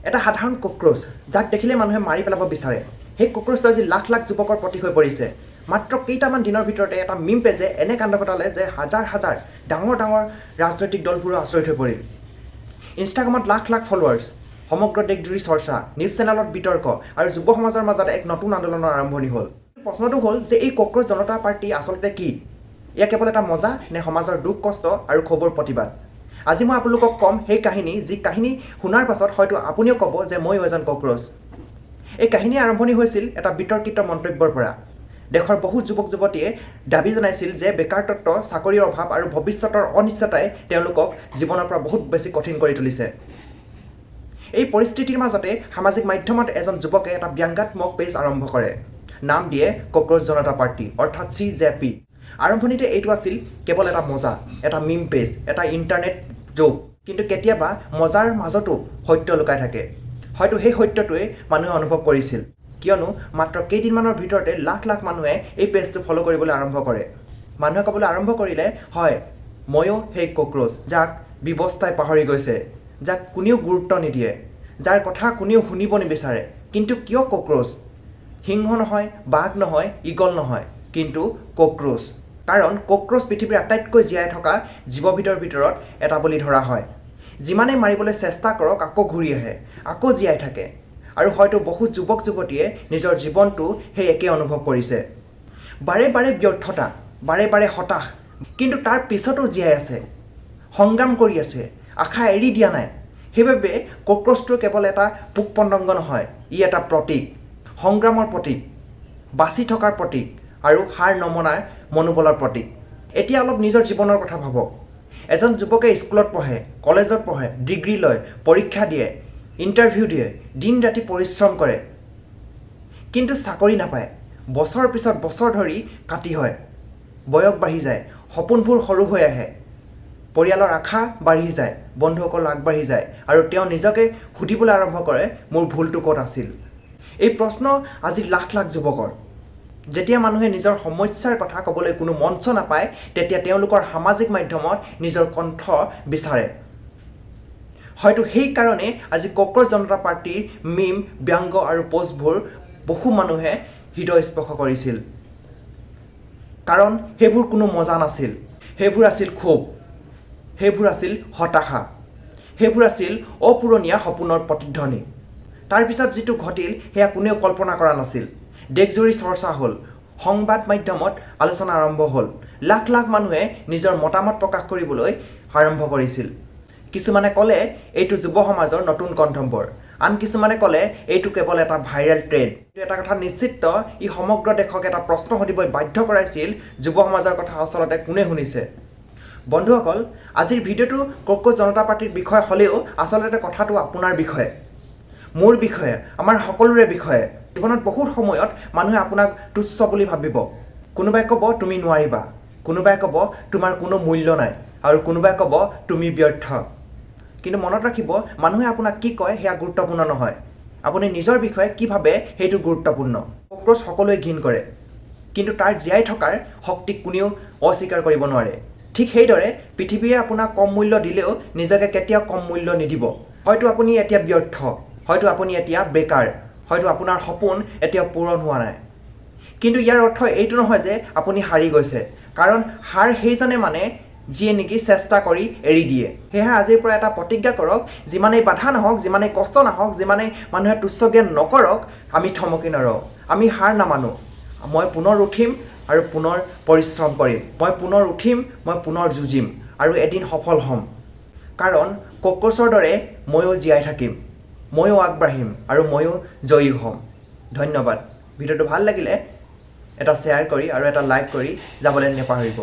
এটা সাধাৰণ কক্ৰোচ যাক দেখিলে মানুহে মাৰি পেলাব বিচাৰে সেই কক্ৰোচটো আজি লাখ লাখ যুৱকৰ প্ৰতীক হৈ পৰিছে মাত্ৰ কেইটামান দিনৰ ভিতৰতে এটা মিম পেজে এনে কাণ্ড ঘটালে যে হাজাৰ হাজাৰ ডাঙৰ ডাঙৰ ৰাজনৈতিক দলবোৰো আচৰিত হৈ পৰিল ইনষ্টাগ্ৰামত লাখ লাখ ফলোৱাৰ্ছ সমগ্ৰ দেশজুৰি চৰ্চা নিউজ চেনেলত বিতৰ্ক আৰু যুৱ সমাজৰ মাজত এক নতুন আন্দোলনৰ আৰম্ভণি হ'ল প্ৰশ্নটো হ'ল যে এই কক্ৰোচ জনতা পাৰ্টি আচলতে কি এয়া কেৱল এটা মজা নে সমাজৰ দুখ কষ্ট আৰু ক্ষোভৰ প্ৰতিবাদ আজি মই আপোনালোকক কম সেই কাহিনী যি কাহিনী শুনাৰ পাছত হয়তো আপুনিও ক'ব যে ময়ো এজন কক্ৰোচ এই কাহিনী আৰম্ভণি হৈছিল এটা বিতৰ্কিত মন্তব্যৰ পৰা দেশৰ বহু যুৱক যুৱতীয়ে দাবী জনাইছিল যে বেকাৰত্ব চাকৰিৰ অভাৱ আৰু ভৱিষ্যতৰ অনিশ্চয়তাই তেওঁলোকক জীৱনৰ পৰা বহুত বেছি কঠিন কৰি তুলিছে এই পৰিস্থিতিৰ মাজতে সামাজিক মাধ্যমত এজন যুৱকে এটা ব্যংগাত্মক পেজ আৰম্ভ কৰে নাম দিয়ে কক্ৰোচ জনতা পাৰ্টি অৰ্থাৎ CJP আৰম্ভণিতে এইটো আছিল কেৱল এটা মজা এটা মিম পেজ এটা ইণ্টাৰনেট জোক কিন্তু কেতিয়াবা মজাৰ মাজতো সত্য লুকাই থাকে হয়তো সেই সত্যটোৱে মানুহে অনুভৱ কৰিছিল কিয়নো মাত্ৰ কেইদিনমানৰ ভিতৰতে লাখ লাখ মানুহে এই পেজটো ফ'ল' কৰিবলৈ আৰম্ভ কৰে মানুহে ক'বলৈ আৰম্ভ কৰিলে হয় ময়ো সেই কক্ৰোচ যাক ব্যৱস্থাই পাহৰি গৈছে যাক কোনেও গুৰুত্ব নিদিয়ে যাৰ কথা কোনেও শুনিব নিবিচাৰে কিন্তু কিয় কক্ৰোচ সিংহ নহয় বাঘ নহয় ঈগল নহয় কিন্তু কক্ৰোচ কাৰণ কক্ৰোচ পৃথিৱীৰ আটাইতকৈ জীয়াই থকা জীৱবিধৰ ভিতৰত এটা বুলি ধৰা হয় যিমানেই মাৰিবলৈ চেষ্টা কৰক আকৌ ঘূৰি আহে আকৌ জীয়াই থাকে আৰু হয়তো বহু যুৱক যুৱতীয়ে নিজৰ জীৱনটো সেই একে অনুভৱ কৰিছে বাৰে বাৰে ব্যৰ্থতা বাৰে বাৰে হতাশ কিন্তু তাৰ পিছতো জীয়াই আছে সংগ্ৰাম কৰি আছে আশা এৰি দিয়া নাই সেইবাবে কক্ৰোচটো কেৱল এটা পোক পতংগ নহয় ই এটা প্ৰতীক সংগ্ৰামৰ প্ৰতীক বাচি থকাৰ প্ৰতীক আৰু হাৰ নমনাৰ মনোবলৰ প্ৰতীক এতিয়া অলপ নিজৰ জীৱনৰ কথা ভাবক এজন যুৱকে স্কুলত পঢ়ে কলেজত পঢ়ে ডিগ্ৰী লয় পৰীক্ষা দিয়ে ইণ্টাৰভিউ দিয়ে দিন ৰাতি পৰিশ্ৰম কৰে কিন্তু চাকৰি নাপায় বছৰ পিছত বছৰ ধৰি কাটি হয় বয়স বাঢ়ি যায় সপোনবোৰ সৰু হৈ আহে পৰিয়ালৰ আশা বাঢ়ি যায় বন্ধুসকল আগবাঢ়ি যায় আৰু তেওঁ নিজকে সুধিবলৈ আৰম্ভ কৰে মোৰ ভুলটো ক'ত আছিল এই প্ৰশ্ন আজি লাখ লাখ যুৱকৰ যেতিয়া মানুহে নিজৰ সমস্যাৰ কথা ক'বলৈ কোনো মঞ্চ নাপায় তেতিয়া তেওঁলোকৰ সামাজিক মাধ্যমত নিজৰ কণ্ঠ বিচাৰে হয়তো সেইকাৰণে আজি কক্ৰোচ জনতা পাৰ্টিৰ মিম ব্যংগ আৰু পোষ্টবোৰ বহু মানুহে হৃদয় স্পৰ্শ কৰিছিল কাৰণ সেইবোৰ কোনো মজা নাছিল সেইবোৰ আছিল ক্ষোভ সেইবোৰ আছিল হতাশা সেইবোৰ আছিল অপূৰণীয়া সপোনৰ প্ৰতিধ্বনি তাৰপিছত যিটো ঘটিল সেয়া কোনেও কল্পনা কৰা নাছিল দেশজুৰি চৰ্চা হ'ল সংবাদ মাধ্যমত আলোচনা আৰম্ভ হ'ল লাখ লাখ মানুহে নিজৰ মতামত প্ৰকাশ কৰিবলৈ আৰম্ভ কৰিছিল কিছুমানে ক'লে এইটো যুৱ সমাজৰ নতুন কণ্ঠম্বৰ আন কিছুমানে ক'লে এইটো কেৱল এটা ভাইৰেল ট্ৰেণ্ড কিন্তু এটা কথা নিশ্চিত ই সমগ্ৰ দেশক এটা প্ৰশ্ন সুধিবলৈ বাধ্য কৰাইছিল যুৱ সমাজৰ কথা আচলতে কোনে শুনিছে বন্ধুসকল আজিৰ ভিডিঅ'টো কক্ৰোচ জনতা পাৰ্টিৰ বিষয়ে হ'লেও আচলতে কথাটো আপোনাৰ বিষয়ে মোৰ বিষয়ে আমাৰ সকলোৰে বিষয়ে জীৱনত বহুত সময়ত মানুহে আপোনাক তুচ্ছ বুলি ভাবিব কোনোবাই ক'ব তুমি নোৱাৰিবা কোনোবাই ক'ব তোমাৰ কোনো মূল্য নাই আৰু কোনোবাই ক'ব তুমি ব্যৰ্থ কিন্তু মনত ৰাখিব মানুহে আপোনাক কি কয় সেয়া গুৰুত্বপূৰ্ণ নহয় আপুনি নিজৰ বিষয়ে কি ভাবে সেইটো গুৰুত্বপূৰ্ণ কক্ৰোচ সকলোৱে ঘিণ কৰে কিন্তু তাৰ জীয়াই থকাৰ শক্তিক কোনেও অস্বীকাৰ কৰিব নোৱাৰে ঠিক সেইদৰে পৃথিৱীয়ে আপোনাক কম মূল্য দিলেও নিজকে কেতিয়াও কম মূল্য নিদিব হয়তো আপুনি এতিয়া ব্যৰ্থ হয়তো আপুনি এতিয়া বেকাৰ হয়তো আপোনাৰ সপোন এতিয়াও পূৰণ হোৱা নাই কিন্তু ইয়াৰ অৰ্থ এইটো নহয় যে আপুনি হাৰি গৈছে কাৰণ হাৰ সেইজনে মানে যিয়ে নেকি চেষ্টা কৰি এৰি দিয়ে সেয়েহে আজিৰ পৰা এটা প্ৰতিজ্ঞা কৰক যিমানেই বাধা নহওক যিমানেই কষ্ট নাহক যিমানেই মানুহে তুচ্ছ জ্ঞান নকৰক আমি থমকি নৰওঁ আমি হাৰ নামানো মই পুনৰ উঠিম আৰু পুনৰ পৰিশ্ৰম কৰিম মই পুনৰ উঠিম মই পুনৰ যুঁজিম আৰু এদিন সফল হ'ম কাৰণ কক্ৰোচৰ দৰে ময়ো জীয়াই থাকিম ময়ো আগবাঢ়িম আৰু ময়ো জয়ী হ'ম ধন্যবাদ ভিডিঅ'টো ভাল লাগিলে এটা শ্বেয়াৰ কৰি আৰু এটা লাইক কৰি যাবলৈ নাপাহৰিব